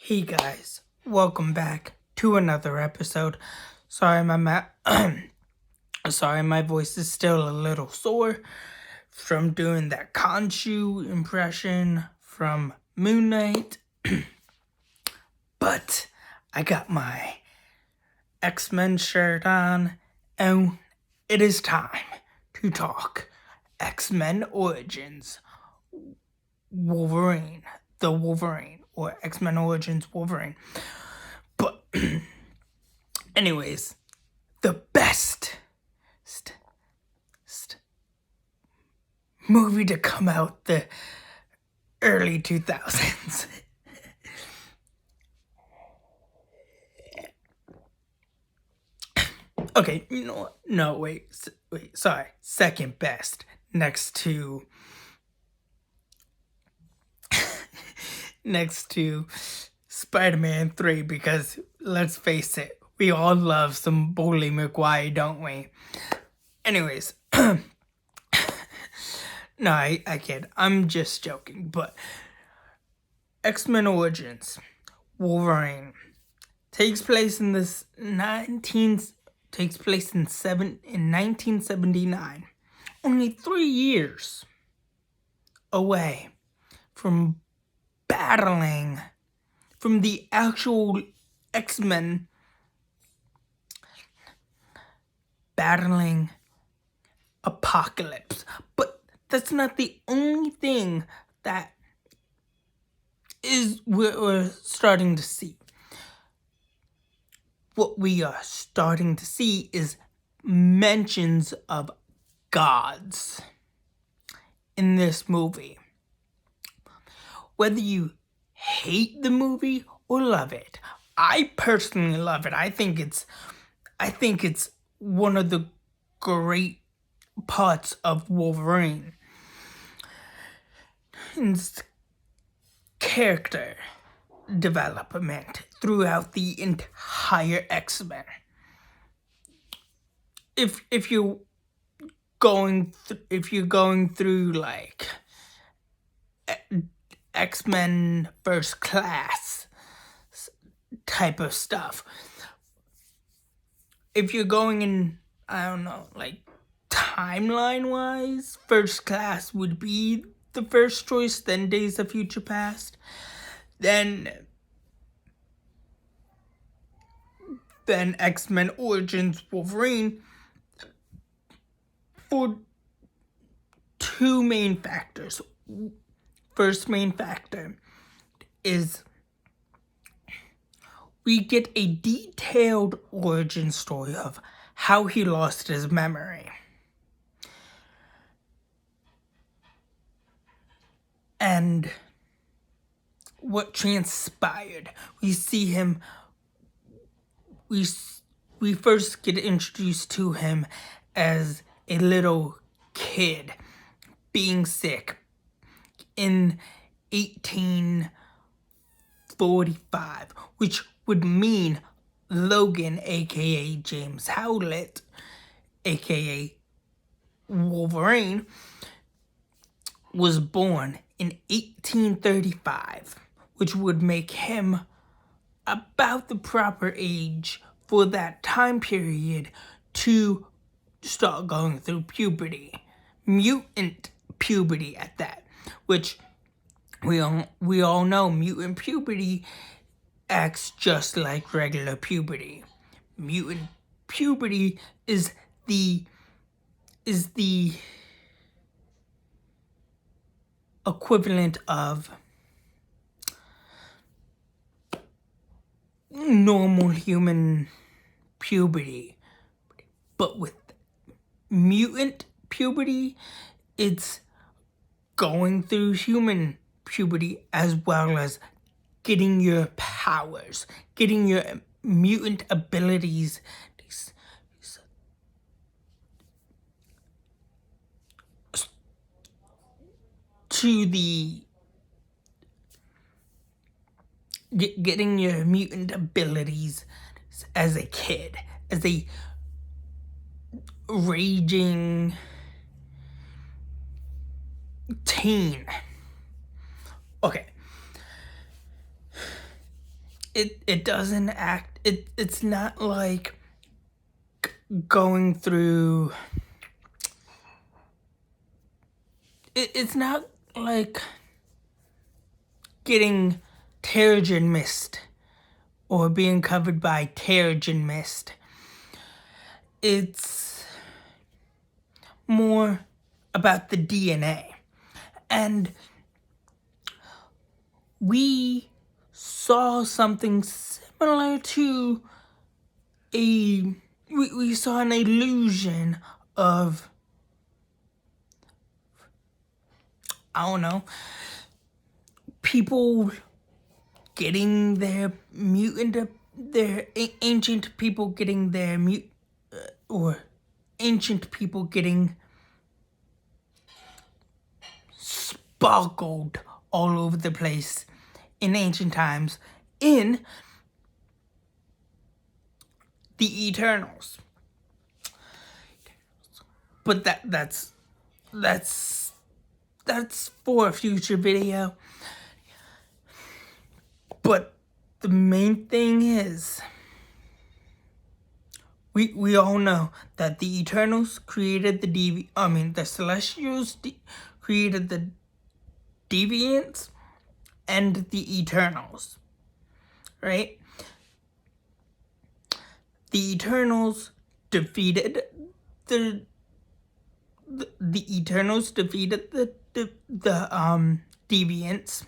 Hey guys, welcome back to another episode. Sorry, sorry, my voice is still a little sore from doing that Khonshu impression from Moon Knight. But I got my X-Men shirt on, and it is time to talk X-Men Origins Wolverine, the Wolverine, or X-Men Origins Wolverine. But anyways, the best movie to come out the early 2000s. Okay, you know what? No, wait, sorry. Second best, next to Spider-Man 3, because let's face it, we all love some Bully McGuire, don't we? Anyways, no, I kid. I'm just joking, but X-Men Origins Wolverine takes place in 1979, only 3 years away from battling from the actual X-Men battling Apocalypse. But that's not the only thing that we're starting to see. What we are starting to see is mentions of gods in this movie. Whether you hate the movie or love it, I personally love it. I think it's one of the great parts of Wolverine. It's character development throughout the entire X-Men. If you're going through like X-Men First Class type of stuff, if you're going in, I don't know, like timeline wise, First Class would be the first choice, then Days of Future Past, then X-Men Origins Wolverine, for two main factors. First main factor is we get a detailed origin story of how he lost his memory. And what transpired. We see him, we first get introduced to him as a little kid being sick in 1845, which would mean Logan, aka James Howlett, aka Wolverine, was born in 1835, which would make him about the proper age for that time period to start going through puberty. Mutant puberty at that, which we all know mutant puberty acts just like regular puberty. Mutant puberty is the equivalent of normal human puberty, but with mutant puberty, it's going through human puberty as well as getting your powers, getting your mutant abilities to the getting your mutant abilities as a kid, as a raging teen. Okay. it doesn't act, it's not like going through, it's not like getting Terrigen mist or being covered by Terrigen mist. It's more about the DNA. And we saw something similar to we saw an illusion of, I don't know, people getting their ancient people getting their or ancient people getting sparkled all over the place in ancient times in the Eternals. But that's for a future video. But the main thing is, we all know that the Eternals created the Celestials created the Deviants and the Eternals, right? The Eternals defeated the Eternals defeated the Deviants.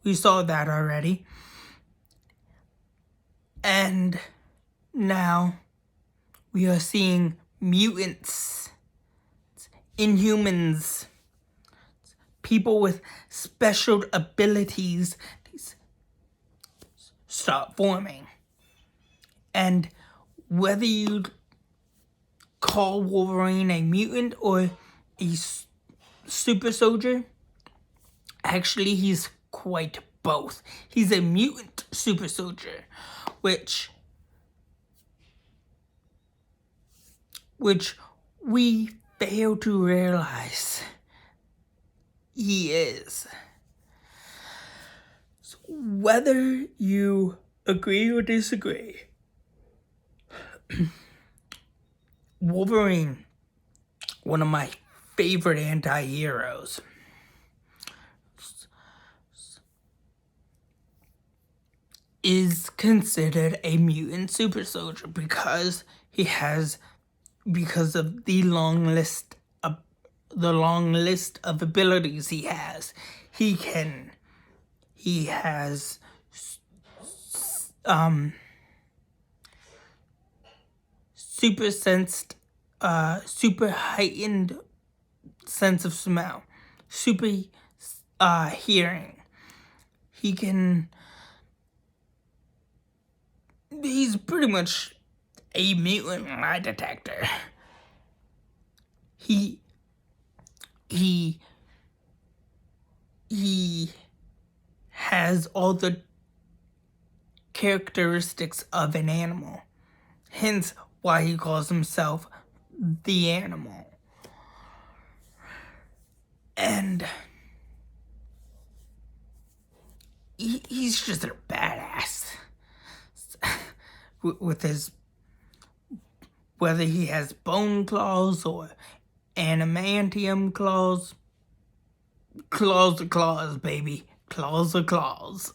We saw that already. And now we are seeing mutants, Inhumans, people with special abilities start forming. And whether you call Wolverine a mutant or a super soldier, actually he's quite both. He's a mutant super soldier, which we fail to realize he is. So whether you agree or disagree, Wolverine, one of my favorite anti-heroes, is considered a mutant super soldier because of the long list of abilities he has. He has super heightened sense of smell, super hearing. He's pretty much a mutant lie detector. He has all the characteristics of an animal. Hence why he calls himself the Animal. And he's just a badass. With his, whether he has bone claws or adamantium claws, claws are claws, baby. Claws are claws.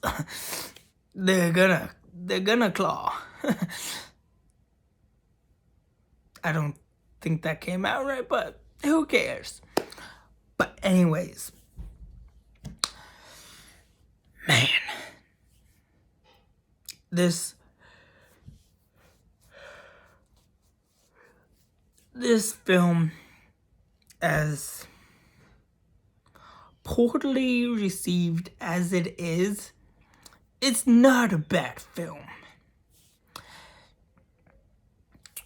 They're gonna claw. I don't think that came out right, but who cares? But anyways, man, this film, as poorly received as it is, it's not a bad film.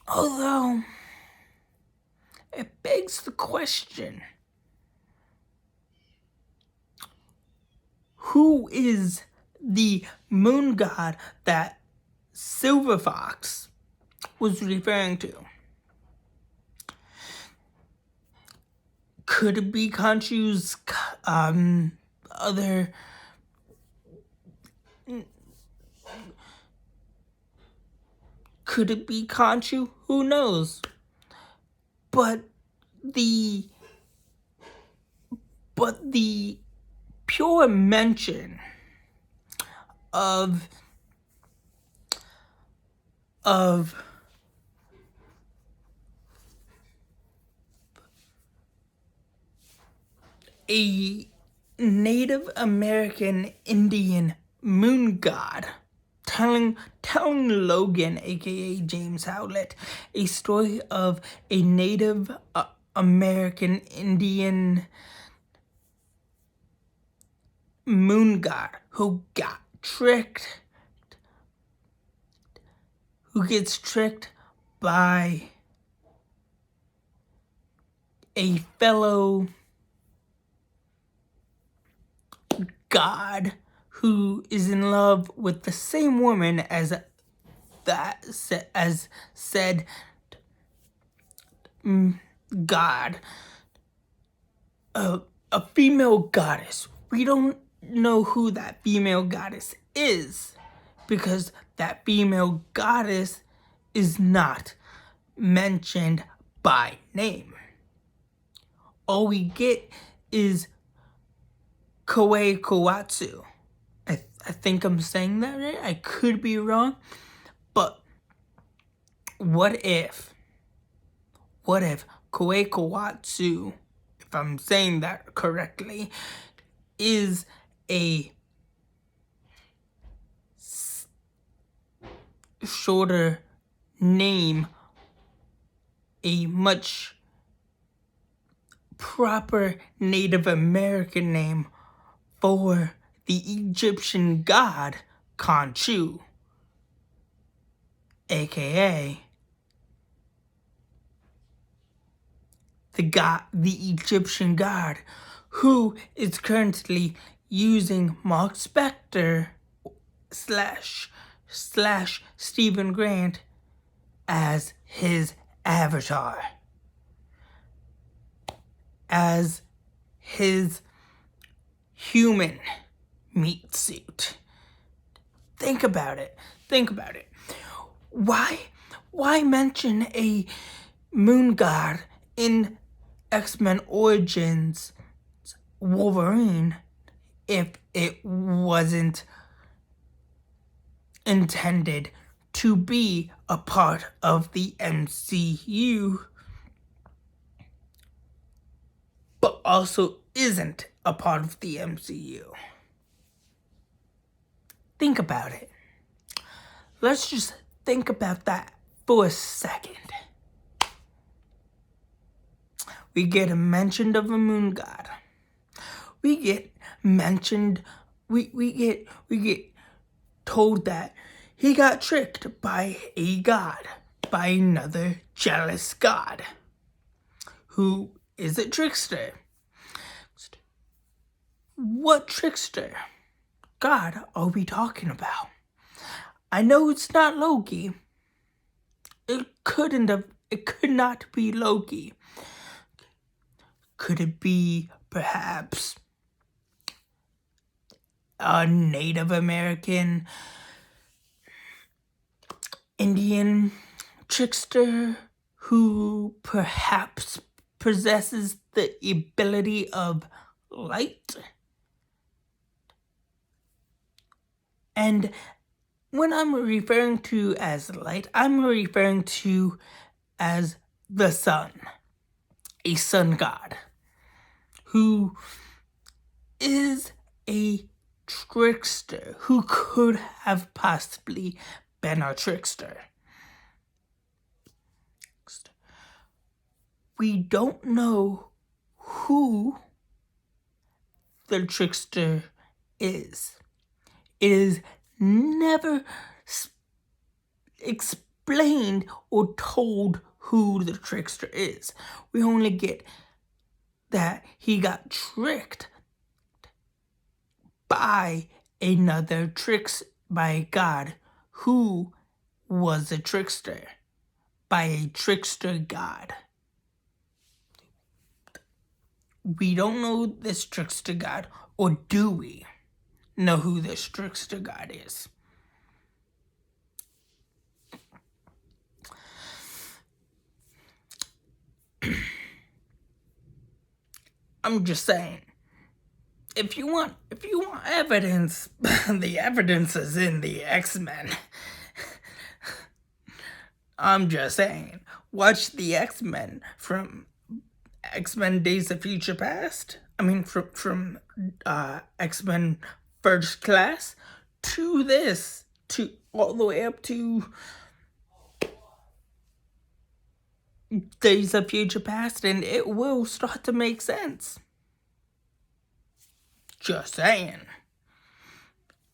Although, it begs the question, who is the moon god that Silver Fox was referring to? Could it be Khonshu's other Could it be Khonshu? Who knows? But the pure mention of a Native American Indian moon god telling Logan, aka James Howlett, a story of a Native American Indian moon god who gets tricked by a fellow god who is in love with the same woman as said god, a female goddess. We don't know who that female goddess is because that female goddess is not mentioned by name. All we get is Koe Kawatsu. I think I'm saying that right. I could be wrong. But what if Koe Kawatsu, if I'm saying that correctly, is a shorter name, a much proper Native American name for the Egyptian god Khonshu, aka the Egyptian god who is currently using Mark Spector slash Stephen Grant as his avatar, as his human meat suit. Think about it. Why mention a moon god in X-Men Origins Wolverine if it wasn't intended to be a part of the MCU, but also isn't a part of the MCU? Think about it. Let's just think about that for a second. We get a mention of a moon god. We get mentioned. We get told that he got tricked by a god, by another jealous god, who is a trickster. What trickster god are we talking about? I know it's not Loki. It could not be Loki. Could it be perhaps a Native American Indian trickster who perhaps possesses the ability of light? And when I'm referring to as light, I'm referring to as the sun, a sun god, who is a trickster, who could have possibly been a trickster. We don't know who the trickster is. It is never explained or told who the trickster is. We only get that he got tricked by another by a god who was a trickster, by a trickster god. We don't know this trickster god, or do we? know who this trickster god is. I'm just saying, if you want evidence, the evidence is in the X-Men. I'm just saying, watch the X-Men from X-Men Days of Future Past. I mean, from X-Men First Class to this, to all the way up to Days of Future Past, and it will start to make sense. Just saying.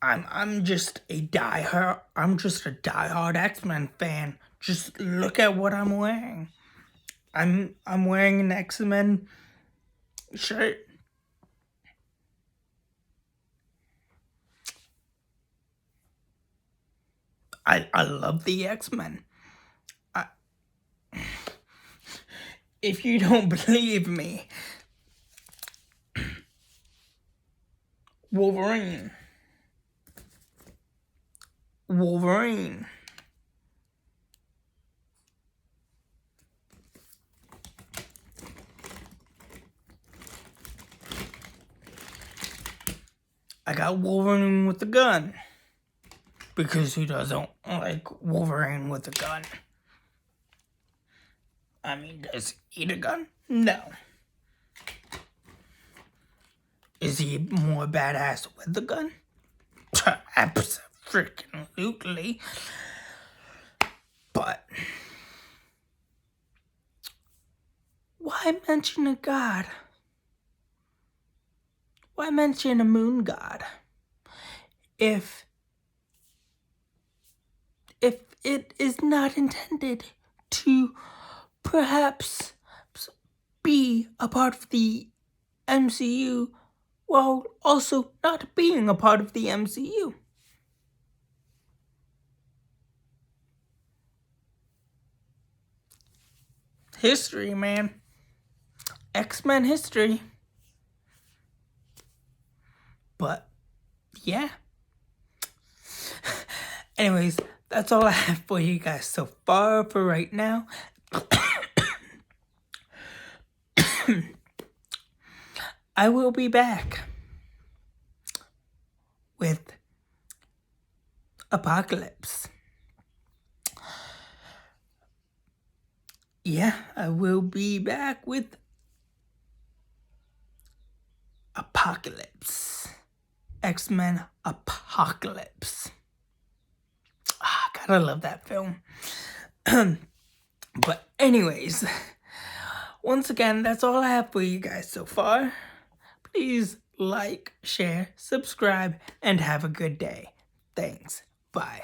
I'm just a diehard X-Men fan. Just look at what I'm wearing. I'm wearing an X-Men shirt. I love the X-Men. If you don't believe me, Wolverine. I got Wolverine with the gun. Because who doesn't like Wolverine with a gun? I mean, does he need a gun? No. Is he more badass with the gun? Absolutely. But why mention a god? Why mention a moon god? If it is not intended to perhaps be a part of the MCU while also not being a part of the MCU. History, man. X-Men history. But, yeah. Anyways, that's all I have for you guys so far for right now. I will be back with Apocalypse. Yeah, I will be back with Apocalypse. X-Men Apocalypse. Gotta love that film. But anyways, once again, that's all I have for you guys so far. Please like, share, subscribe, and have a good day. Thanks. Bye.